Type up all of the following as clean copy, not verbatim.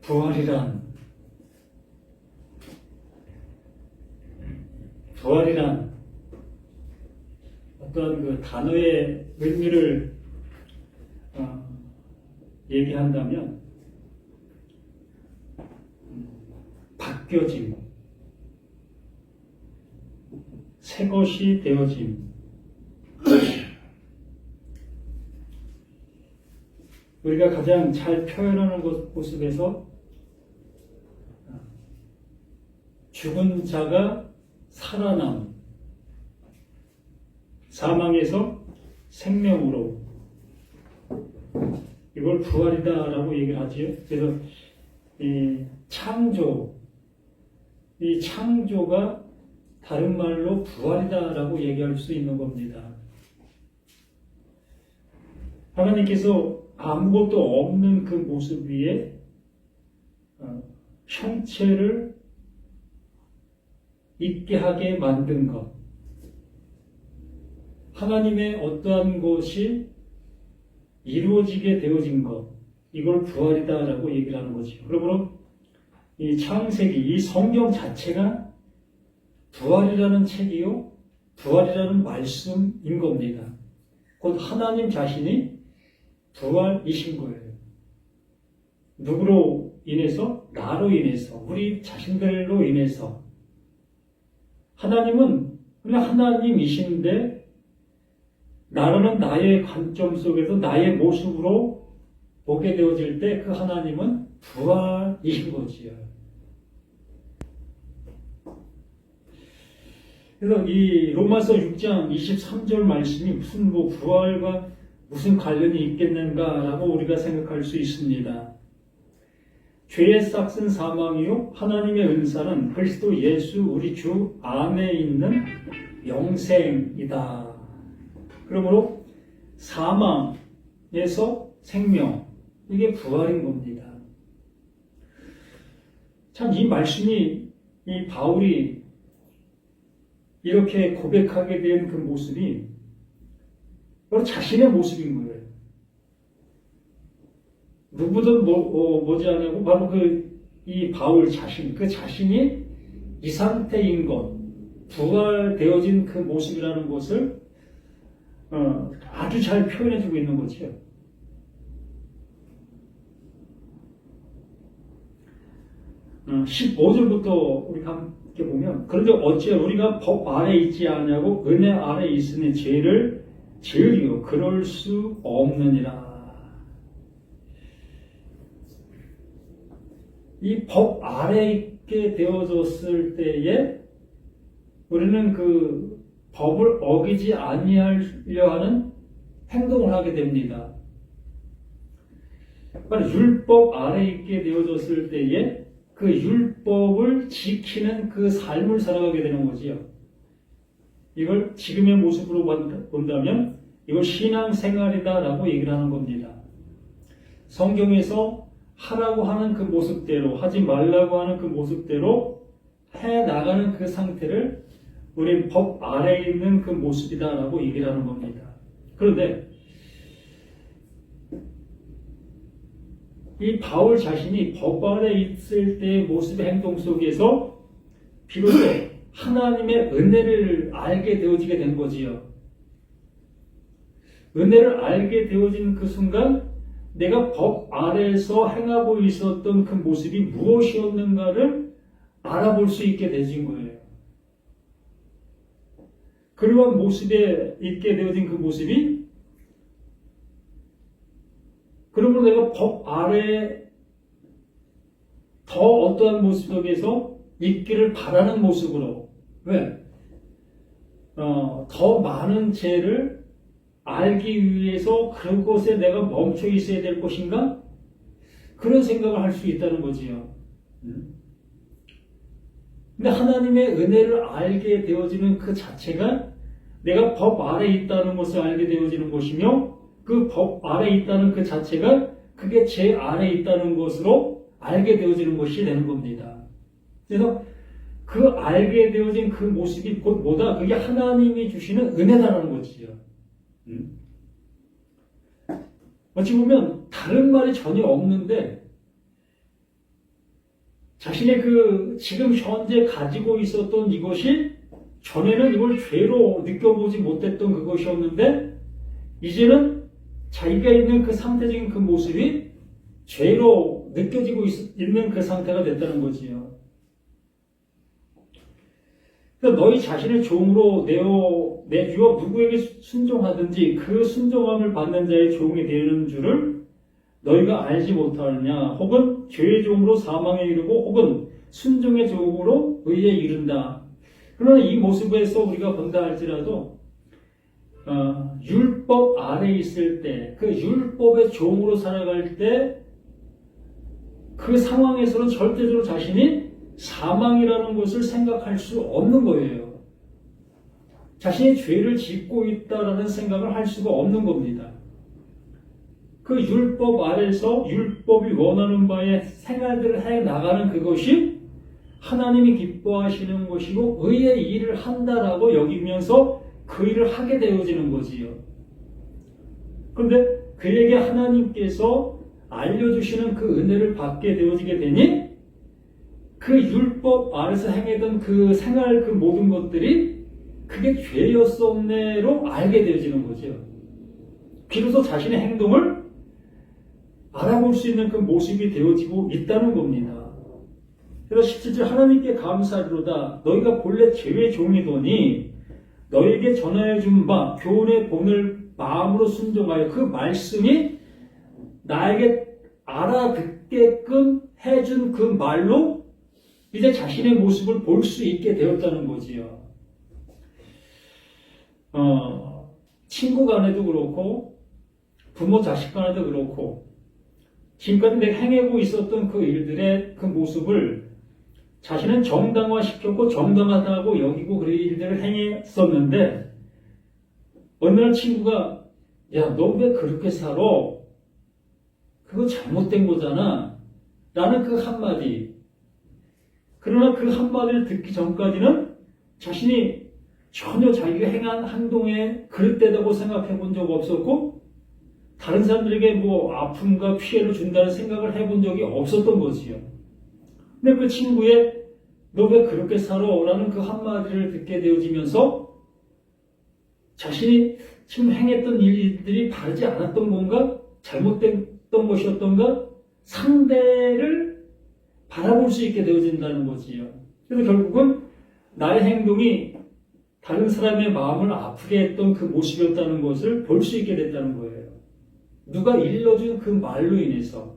부활이란 어떤 그 단어의 의미를 얘기한다면 바뀌어짐, 새 것이 되어짐. 우리가 가장 잘 표현하는 모습에서 죽은 자가 살아남, 사망에서 생명으로, 이걸 부활이다라고 얘기를 하지요. 그래서 이 창조가 다른 말로 부활이다라고 얘기할 수 있는 겁니다. 하나님께서 아무것도 없는 그 모습 위에 형체를 있게 하게 만든 것, 하나님의 어떠한 것이 이루어지게 되어진 것, 이걸 부활이다라고 얘기를 하는 거죠. 그러므로 이 창세기, 이 성경 자체가 부활이라는 책이요, 부활이라는 말씀인 겁니다. 곧 하나님 자신이 부활이신 거예요. 누구로 인해서? 나로 인해서, 우리 자신들로 인해서. 하나님은 그냥 하나님이신데 나라는 나의 관점 속에서 나의 모습으로 보게 되어질 때 그 하나님은 부활이신 거지요. 그래서 이 로마서 6장 23절 말씀이 무슨 부활과 무슨 관련이 있겠는가라고 우리가 생각할 수 있습니다. 죄의 싹은 사망이요 하나님의 은사는 그리스도 예수 우리 주 안에 있는 영생이다. 그러므로 사망에서 생명, 이게 부활인 겁니다. 참 이 말씀이, 이 바울이 이렇게 고백하게 된 그 모습이 바로 자신의 모습인 거예요. 누구든 못지않고 바로 이 바울 자신, 그 자신이 이 상태인 것, 부활되어진 그 모습이라는 것을 아주 잘 표현해주고 있는 거죠. 어, 15절부터 우리가 함께 보면, 그런데 어찌 우리가 법 아래 있지 않냐고 은혜 아래 있으니 죄를 지으리요 그럴 수 없느니라. 이 법 아래 있게 되어졌을 때에 우리는 그 법을 어기지 아니하려 하는 행동을 하게 됩니다. 바로 율법 아래 있게 되어졌을 때에 그 율법을 지키는 그 삶을 살아가게 되는 거지요. 이걸 지금의 모습으로 본다면 이걸 신앙생활이다라고 얘기를 하는 겁니다. 성경에서 하라고 하는 그 모습대로, 하지 말라고 하는 그 모습대로 해나가는 그 상태를 우린 법 아래에 있는 그 모습이다라고 얘기를 하는 겁니다. 그런데 이 바울 자신이 법 아래 있을 때의 모습의 행동 속에서 비로소 하나님의 은혜를 알게 되어지게 된 거지요. 은혜를 알게 되어진 그 순간 내가 법 아래에서 행하고 있었던 그 모습이 무엇이었는가를 알아볼 수 있게 되진 거예요. 그러한 모습에 있게 되어진 그 모습이 그러므로 내가 법 아래에 더 어떠한 모습 속에서 있기를 바라는 모습으로, 왜? 더 많은 죄를 알기 위해서 그곳에 내가 멈춰 있어야 될 것인가? 그런 생각을 할 수 있다는 거지요. 근데 하나님의 은혜를 알게 되어지는 그 자체가 내가 법 아래 있다는 것을 알게 되어지는 것이며 그 법 아래 있다는 그 자체가 그게 제 아래 있다는 것으로 알게 되어지는 것이 되는 겁니다. 그래서 그 알게 되어진 그 모습이 곧 뭐다? 그게 하나님이 주시는 은혜다라는 것이죠. 어찌 보면 다른 말이 전혀 없는데 자신의 그 지금 현재 가지고 있었던 이것이 전에는 이걸 죄로 느껴보지 못했던 그것이었는데 이제는 자기가 있는 그 상태적인 그 모습이 죄로 느껴지고 있는 그 상태가 됐다는 거지요. 그러니까 너희 자신을 종으로 내주어 누구에게 순종하든지 그 순종함을 받는 자의 종이 되는 줄을 너희가 알지 못하느냐. 혹은 죄의 종으로 사망에 이르고 혹은 순종의 종으로 의에 이른다. 그러나 이 모습에서 우리가 본다 할지라도 율법 아래에 있을 때, 그 율법의 종으로 살아갈 때 그 상황에서는 절대적으로 자신이 사망이라는 것을 생각할 수 없는 거예요. 자신이 죄를 짓고 있다라는 생각을 할 수가 없는 겁니다. 그 율법 아래서 율법이 원하는 바에 생활들을 해 나가는 그것이 하나님이 기뻐하시는 것이고 의의 일을 한다라고 여기면서 그 일을 하게 되어지는 거지요. 그런데 그에게 하나님께서 알려주시는 그 은혜를 받게 되어지게 되니 그 율법 아래서 행했던 그 생활 그 모든 것들이 그게 죄였었네로 알게 되어지는 거죠. 비로소 자신의 행동을 알아볼 수 있는 그 모습이 되어지고 있다는 겁니다. 그래서 17절 하나님께 감사하리로다. 너희가 본래 죄의 종이더니 너희에게 전하여 준 바 교훈의 본을 마음으로 순종하여 그 말씀이 나에게 알아듣게끔 해준 그 말로 이제 자신의 모습을 볼 수 있게 되었다는 거지요. 친구 간에도 그렇고 부모 자식 간에도 그렇고 지금까지 내가 행하고 있었던 그 일들의 그 모습을 자신은 정당화시켰고 정당하다고 여기고 그 일들을 행했었는데 어느 날 친구가 야, 너 왜 그렇게 살아? 그거 잘못된 거잖아. 라는 그 한마디. 그러나 그 한마디를 듣기 전까지는 자신이 전혀 자기가 행한 행동에 그릇되다고 생각해 본 적 없었고 다른 사람들에게 뭐 아픔과 피해를 준다는 생각을 해본 적이 없었던 거지요. 근데 그 친구의 너 왜 그렇게 살아? 라는 그 한마디를 듣게 되어지면서 자신이 지금 행했던 일들이 바르지 않았던 건가? 잘못됐던 것이었던가? 상대를 바라볼 수 있게 되어진다는 거지요. 그래서 결국은 나의 행동이 다른 사람의 마음을 아프게 했던 그 모습이었다는 것을 볼 수 있게 됐다는 거예요. 누가 일러준 그 말로 인해서.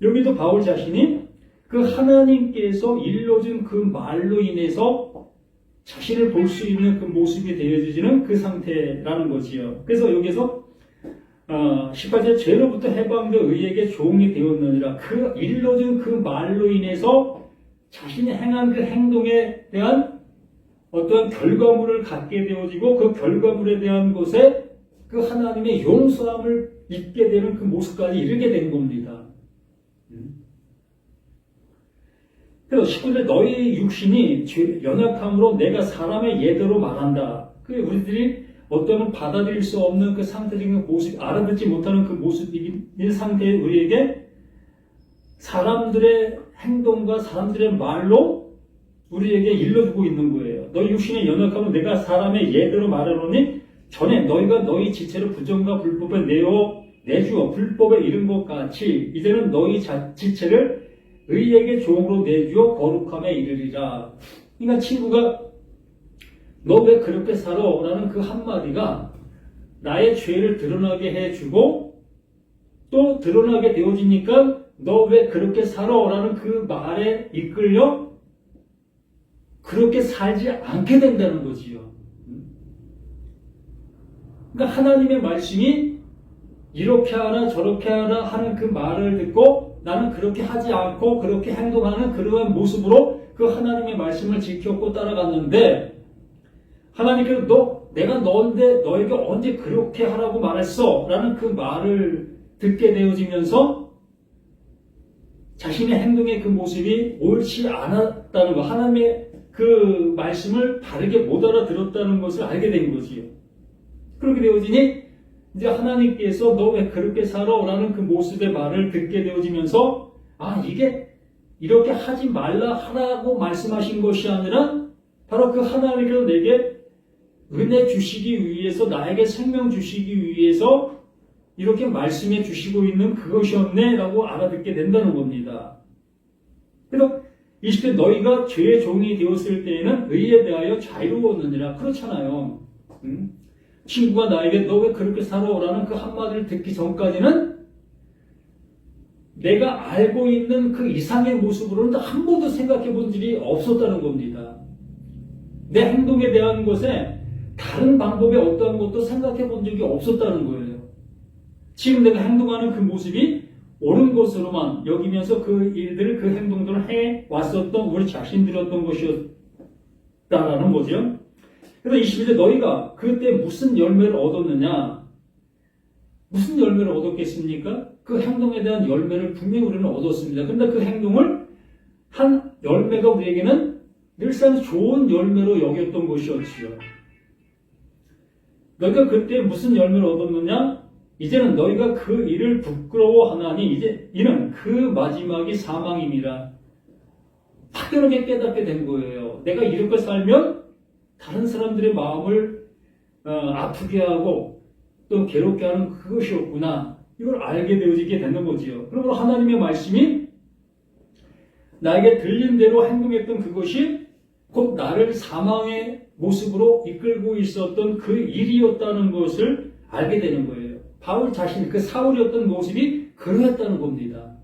여기도 바울 자신이 그 하나님께서 일러준 그 말로 인해서 자신을 볼 수 있는 그 모습이 되어지는 그 상태라는 거지요. 그래서 여기서 18절 죄로부터 해방되어 의에게 종이 되었느니라. 그 일러준 그 말로 인해서 자신이 행한 그 행동에 대한 어떠한 결과물을 갖게 되어지고 그 결과물에 대한 것에 그 하나님의 용서함을 입게 되는 그 모습까지 이르게 된 겁니다. 그래서 19절 너희 육신이 연약함으로 내가 사람의 예대로 말한다. 그 우리들이 어떤 받아들일 수 없는 그 상태적인 모습, 알아듣지 못하는 그 모습인 상태의 우리에게 사람들의 행동과 사람들의 말로 우리에게 일러주고 있는 거예요. 너희 육신의 연약함은 내가 사람의 예대로 말하노니 전에 너희가 너희 지체를 부정과 불법에 내주어 불법에 이른 것 같이 이제는 너희 지체를 의에게 종으로 내주어 거룩함에 이르리라. 그러니까 친구가 너 왜 그렇게 살아? 라는 그 한마디가 나의 죄를 드러나게 해주고 또 드러나게 되어지니까 너 왜 그렇게 살아? 라는 그 말에 이끌려 그렇게 살지 않게 된다는 거지요. 그러니까 하나님의 말씀이 이렇게 하라 저렇게 하라 하는 그 말을 듣고 나는 그렇게 하지 않고 그렇게 행동하는 그러한 모습으로 그 하나님의 말씀을 지켰고 따라갔는데 하나님께서 내가 너에게 언제 그렇게 하라고 말했어? 라는 그 말을 듣게 되어지면서 자신의 행동의 그 모습이 옳지 않았다는 것, 하나님의 그 말씀을 바르게 못 알아들었다는 것을 알게 된 거지요. 그렇게 되어지니 이제 하나님께서 너 왜 그렇게 살아? 라는 그 모습의 말을 듣게 되어지면서 이게 이렇게 하지 말라 하라고 말씀하신 것이 아니라 바로 그 하나님께서 내게 은혜 주시기 위해서, 나에게 생명 주시기 위해서 이렇게 말씀해 주시고 있는 그것이었네 라고 알아듣게 된다는 겁니다. 그래서 20대 너희가 죄의 종이 되었을 때에는 의에 대하여 자유로웠느니라. 그렇잖아요. 친구가 나에게 너 왜 그렇게 살아오라는 그 한마디를 듣기 전까지는 내가 알고 있는 그 이상의 모습으로는 한 번도 생각해 본 일이 없었다는 겁니다. 내 행동에 대한 것에 다른 방법에 어떠한 것도 생각해 본 적이 없었다는 거예요. 지금 내가 행동하는 그 모습이 옳은 것으로만 여기면서 그 일들을, 그 행동들을 해왔었던 우리 자신들이었던 것이었다라는 거죠. 그래서 22절 너희가 그때 무슨 열매를 얻었느냐? 무슨 열매를 얻었겠습니까? 그 행동에 대한 열매를 분명히 우리는 얻었습니다. 그런데 그 행동을 한 열매가 우리에게는 늘상 좋은 열매로 여겼던 것이었지요. 너희가 그때 무슨 열매를 얻었느냐? 이제는 너희가 그 일을 부끄러워하나니 이는 그 마지막이 사망임이라. 확연하게 깨닫게 된 거예요. 내가 이렇게 살면 다른 사람들의 마음을 아프게 하고 또 괴롭게 하는 그것이었구나. 이걸 알게 되어지게 되는 거지요. 그러므로 하나님의 말씀이 나에게 들린 대로 행동했던 그것이 곧 나를 사망의 모습으로 이끌고 있었던 그 일이었다는 것을 알게 되는 거예요. 바울 자신, 그 사울이었던 모습이 그러했다는 겁니다.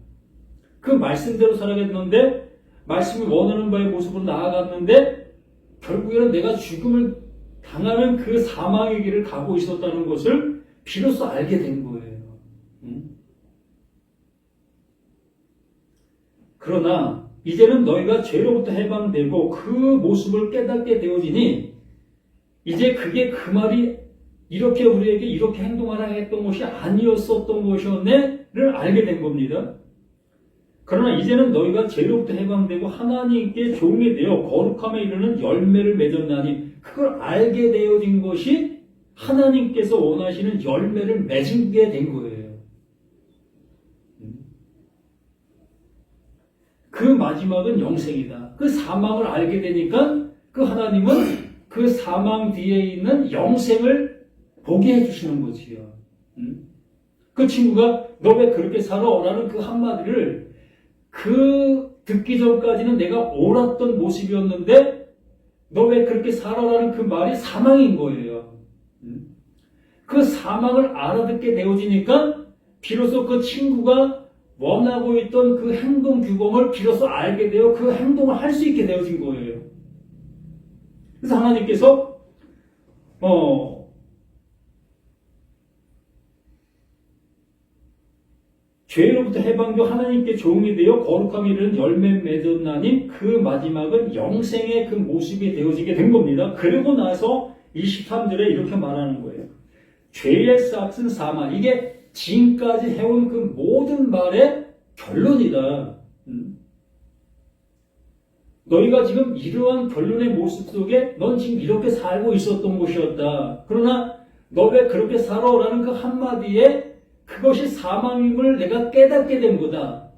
그 말씀대로 살아갔는데, 말씀이 원하는 바의 모습으로 나아갔는데, 결국에는 내가 죽음을 당하는 그 사망의 길을 가고 있었다는 것을 비로소 알게 된 거예요. 그러나 이제는 너희가 죄로부터 해방되고 그 모습을 깨닫게 되어지니 이제 그게 그 말이 이렇게 우리에게 이렇게 행동하라 했던 것이 아니었었던 것이었네를 알게 된 겁니다. 그러나 이제는 너희가 죄로부터 해방되고 하나님께 종이 되어 거룩함에 이르는 열매를 맺었나니 그걸 알게 되어진 것이 하나님께서 원하시는 열매를 맺게 된 거예요. 그 마지막은 영생이다. 그 사망을 알게 되니까 그 하나님은 그 사망 뒤에 있는 영생을 보게 해주시는 거지요. 그 친구가 너 왜 그렇게 살아? 라는 그 한마디를 듣기 전까지는 내가 옳았던 모습이었는데 너 왜 그렇게 살아라는 그 말이 사망인 거예요. 그 사망을 알아듣게 되어지니까 비로소 그 친구가 원하고 있던 그 행동 규범을 비로소 알게 되어 그 행동을 할 수 있게 되어진 거예요. 그래서 하나님께서 죄로부터 해방되어 하나님께 종이 되어 거룩함에 이르는 열매 맺었나니 그 마지막은 영생의 그 모습이 되어지게 된 겁니다. 그리고 나서 23절에 이렇게 말하는 거예요. 죄의 싹은 사망. 이게 지금까지 해온 그 모든 말의 결론이다. 너희가 지금 이러한 결론의 모습 속에 넌 지금 이렇게 살고 있었던 것이었다. 그러나 너 왜 그렇게 살아? 라는 그 한마디에 그것이 사망임을 내가 깨닫게 된 거다.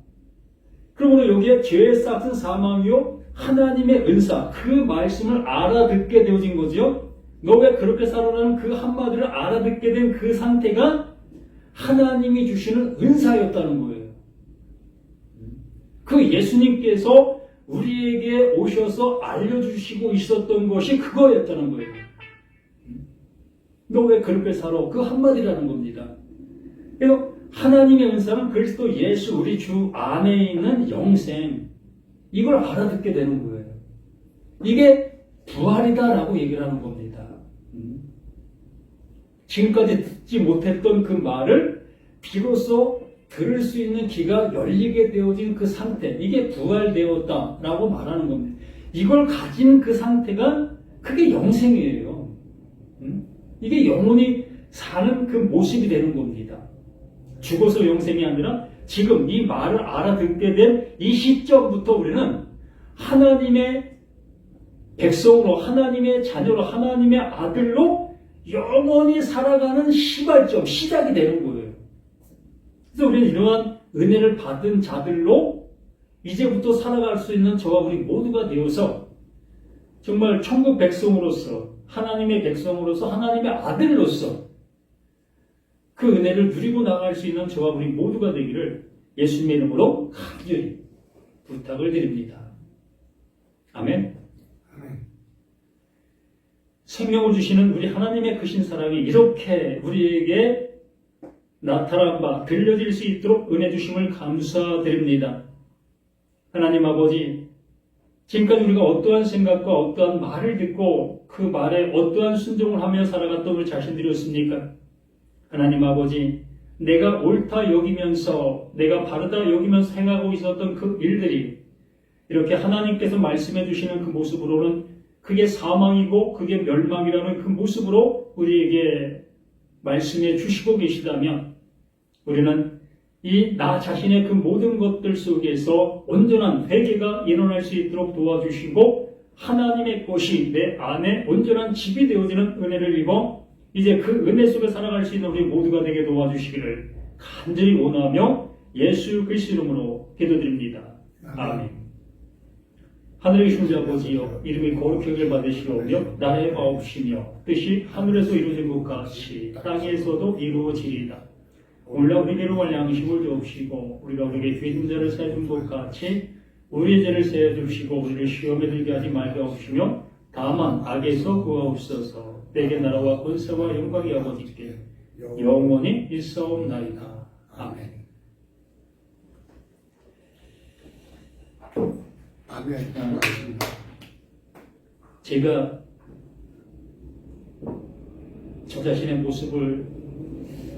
그러므로 여기에 죄의 싹은 사망이요 하나님의 은사, 그 말씀을 알아듣게 되어진 거죠. 너 왜 그렇게 살아라는 그 한마디를 알아듣게 된 그 상태가 하나님이 주시는 은사였다는 거예요. 그 예수님께서 우리에게 오셔서 알려주시고 있었던 것이 그거였다는 거예요. 너 왜 그렇게 살아? 그 한마디라는 겁니다. 그래서 하나님의 은사는 그리스도 예수 우리 주 안에 있는 영생, 이걸 알아듣게 되는 거예요. 이게 부활이다라고 얘기를 하는 겁니다. 지금까지 듣지 못했던 그 말을 비로소 들을 수 있는 귀가 열리게 되어진 그 상태, 이게 부활되었다라고 말하는 겁니다. 이걸 가진 그 상태가 그게 영생이에요. 이게 영원히 사는 그 모습이 되는 겁니다. 죽어서 영생이 아니라 지금 이 말을 알아듣게 된 이 시점부터 우리는 하나님의 백성으로, 하나님의 자녀로, 하나님의 아들로 영원히 살아가는 시발점, 시작이 되는 거예요. 그래서 우리는 이러한 은혜를 받은 자들로 이제부터 살아갈 수 있는 저와 우리 모두가 되어서 정말 천국 백성으로서 하나님의 백성으로서 하나님의 아들로서 그 은혜를 누리고 나갈 수 있는 저와 우리 모두가 되기를 예수님의 이름으로 간절히 부탁을 드립니다. 아멘. 생명을 주시는 우리 하나님의 크신 사랑이 이렇게 우리에게 나타난 바 들려질 수 있도록 은혜 주심을 감사드립니다. 하나님 아버지, 지금까지 우리가 어떠한 생각과 어떠한 말을 듣고 그 말에 어떠한 순종을 하며 살아갔던 우리 자신들이었습니까? 하나님 아버지, 내가 옳다 여기면서 내가 바르다 여기면서 행하고 있었던 그 일들이 이렇게 하나님께서 말씀해 주시는 그 모습으로는 그게 사망이고 그게 멸망이라는 그 모습으로 우리에게 말씀해 주시고 계시다면 우리는 이 나 자신의 그 모든 것들 속에서 온전한 회개가 일어날 수 있도록 도와주시고 하나님의 것이 내 안에 온전한 집이 되어지는 은혜를 입어 이제 그 은혜 속에 살아갈 수 있는 우리 모두가 되게 도와주시기를 간절히 원하며 예수 그리스도 이름으로 기도드립니다. 아멘. 하늘에 계신 주 아버지여, 이름이 거룩히 여길 받으시오며 나라의 마옵시며 뜻이 하늘에서 이루어진 것 같이 땅에서도 이루어지리이다. 오늘날 우리에게 할 양식을 주옵시고 우리가 우리에게 죄 진 자를 사해 준 것 같이 우리의 죄를 사해 주시고 우리를 시험에 들게 하지 말게 하옵시며 다만 악에서 구하옵소서. 내게 나라와 권세와 영광이 아버지께 영원히 있사옵나이다. 아멘. 아멘. 제가 저 자신의 모습을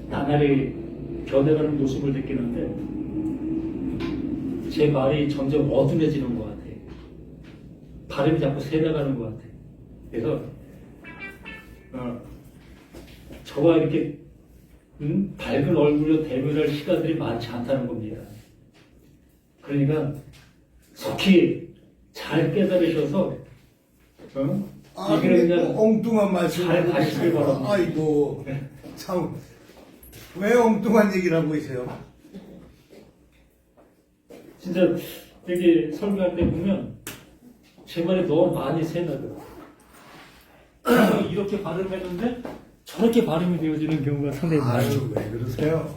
나날이 변해가는 모습을 느끼는데 제 말이 점점 어둠해지는 것 같아요. 발음이 자꾸 새나가는 것 같아요. 그래서 저와 이렇게 밝은 얼굴로 대면할 시간들이 많지 않다는 겁니다. 그러니까 속히 잘 깨달으셔서 이 길을 그냥 엉뚱한 말씀을 잘 가시길 바랍니다. 아이고 참 왜 엉뚱한 얘기를 하고 계세요? 진짜 여기 설교할 때 보면 제 말이 너무 많이 새나더라고요. 이렇게 발음했는데 저렇게 발음이 되어지는 경우가 상당히 많아요. 아유 왜 그러세요?